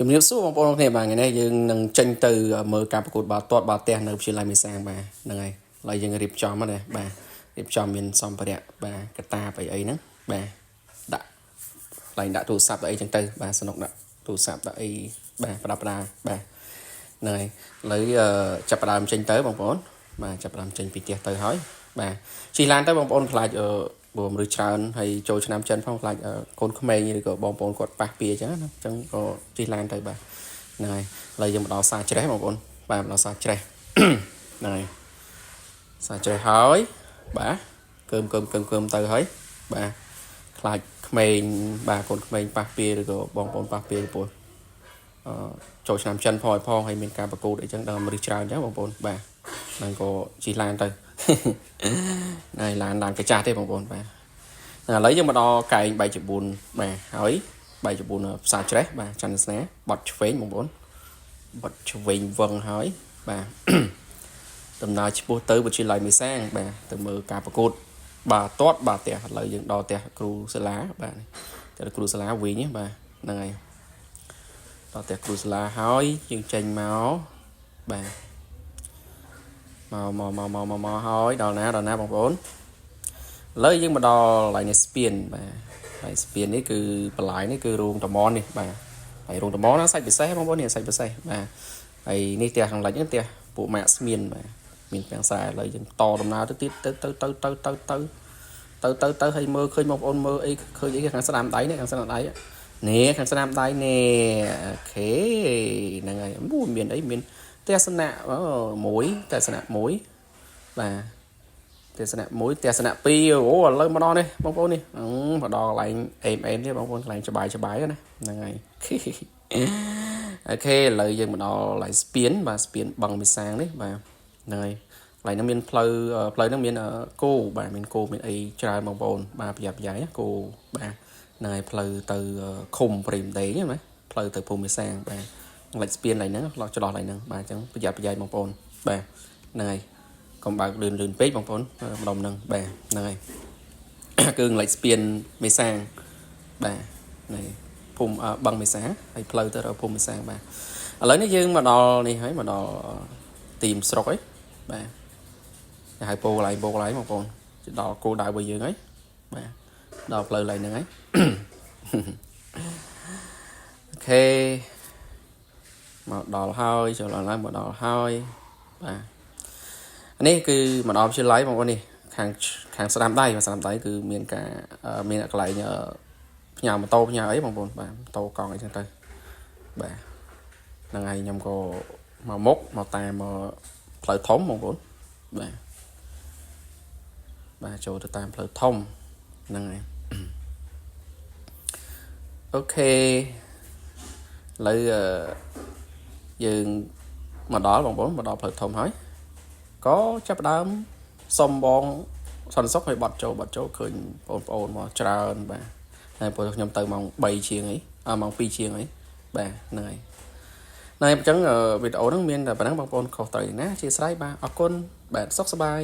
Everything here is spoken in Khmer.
ជំរាបសួរបងប្អូនគ្នាបាទថ្ងៃនេះយើងនឹងចេញទៅមើលការប្រកួតបាល់ទាត់បាល់ទះនៅវិទ្យាល័យមេសាំងបាទហ្នឹងហើយឥឡូវយើងរៀបចំហ្នឹងបាទរៀបចំមានសម្ភារៈបាទកតាបអីហ្នឹងបាទដាក់ឡើងដាក់ទូរស័ព្ទអីចឹងទៅបាទសនុកដាក់ទូរស័ព្ទដាក់អីបាទប្រដាប់បាទហ្នឹងហើយឥឡូវចាប់ផ្ដើមចេញទៅបងប្អូនបាទចាប់ផ្ដើមចេញពីផ្ទះទៅហើយបាទជិះឡានទៅបងប្អូនខ្លាចព្រមឬច្រើនហើយចូលឆ្នាំចិនផងខ្លាចកូនក្មេងឬក៏បងប្អូនគាត់ប៉ះពីអញ្ចឹងណាអញ្ចឹងក៏ជិះឡានទៅបាទហ្នឹងហើយឥឡូវយើងមកដល់សាច្រេះបងប្អូនបាទមកដល់សាច្រេះហ្នឹងហើយសាច្រេះហើយបាទកើមទៅហើយបាទខ្លាចក្មេងបាទកូនក្មេងប៉ះពីឬក៏បងប្អូនប៉ះពីព្រោះចូលឆ្នាំចិនផងហើយមានការប្រកួតអីចឹងដល់មនុស្សច្រើនអញ្ចឹងបងប្អូនបាទហ្នឹងក៏ជិះឡានទៅណៃឡានកញ្ចាស់ទេបងប្អូនបាទឥឡូវយើងមកដល់កែងបែកជា4បាទហើយបែកជា4ផ្សារច្រេះបាទច័ន្ទស្នាបត់ឆ្វេងបងប្អូនបត់ឆ្វេងវឹងហើយបាទដំណើរឆ្ពោះទៅវិទ្យាល័យមេសាំងបាទទៅមើលការប្រកួតបាល់ទាត់បាល់ទះឥឡូវយើងដល់ផ្ទះគ្រូសាលាបាទតែគ្រូសាលាវិញបាទហ្នឹងហើយដល់ផ្ទះគ្រូសាលាហើយយើងចេញមកបាទមកហើយដល់ណាបងប្អូនឥឡូវយើងមកដល់កន្លែងនេះស្ពានបាទហើយស្ពាននេះគឺបន្លាយនេះគឺរោងតំមនេះបាទហើយរោងតំមណាសាច់ពិសេសបងប្អូននេះសាច់ពិសេសបាទហើយនេះផ្ទះខាងលិចនេះផ្ទះពួកម៉ាក់ស្មៀនបាទមានផ្ទាំងខ្សែឥឡូវយើងតដំណើរទៅទៀតទៅហើយមើលឃើញបងប្អូនមើលអីឃើញអីខាងស្ដាំដៃនេះខាងស្ដាំដៃនេះខាងស្ដាំដៃនេះអូខេហ្នឹងហើយមានអីមានទស្សនៈមួយទស្សនៈមួយបាទទស្សនៈមួយទស្សនៈ2អូឥឡូវមកដល់នេះបងប្អូននេះមកដល់កន្លែងអេមនេះបងប្អូនកន្លែងច្បាយណាហ្នឹងហើយអូខេឥឡូវយើងមកដល់កន្លែងស្ពានបាទស្ពានបឹងមេសាំងនេះបាទហ្នឹងហើយកន្លែងហ្នឹងមានផ្លូវហ្នឹងមានគោបាទមានគោមានអីច្រើនបងប្អូនបាទប្រយ័ត្នប្រយែងគោបាទហ្នឹងហើយផ្លូវទៅឃុំព្រៃម្ដេងណាផ្លូវទៅភូមិមេសាំងបាទលេចស្ពានឡើងហ្នឹងឆ្លោះឡើងហ្នឹងបាទអញ្ចឹងប្រយ័ត្នប្រយែងបងប្អូនបាទហ្នឹងហើយកុំបើកលឿនពេកបងប្អូនម្ដុំហ្នឹងបាទហ្នឹងហើយគឺលេចស្ពានមេសាំងបាទនេះភូមិបឹងមេសាំងហើយផ្លូវទៅដល់ភូមិមេសាំងបាទឥឡូវនេះយើងមកដល់នេះហើយមកដល់ទីមស្រុកហើយបាទគេហៅពោកន្លែងបងប្អូនដល់គោលដៅរបស់យើងហើយបាទដល់ផ្លូវឡើងហ្នឹងហើយអូខេមកដល់ហើយចូលឡើងមកដល់ហើយបាទនេះគឺមកដល់វិទ្យាល័យបងប្អូននេះខាងស្ដាំដៃគឺមានការមានកន្លែងផ្ញើម៉ូតូផ្ញើអីបងប្អូនបាទម៉ូតូកង់អីចឹងទៅបាទហ្នឹងហើយខ្ញុំក៏មកមុខមកតាមផ្លូវធំបងប្អូនបាទចូលទៅតាមផ្លូវធំហ្នឹងហើយអូខេឥឡូវយើងមកដល់បងប្អូនមកដល់ផ្លូវធំហើយក៏ចាប់ដើមសុំបងសន្តិសុខឲ្យបត់ចូលឃើញបងប្អូនមកច្រើនបាទហើយព្រោះខ្ញុំទៅម៉ោង3ជាងអីម៉ោង2ជាងអីបាទហ្នឹងហើយអញ្ចឹងវីដេអូហ្នឹងមានតែប៉ុណ្ណឹងបងប្អូនខុសត្រូវណាអធិស្ឋានបាទអរគុណបាទសុខសប្បាយ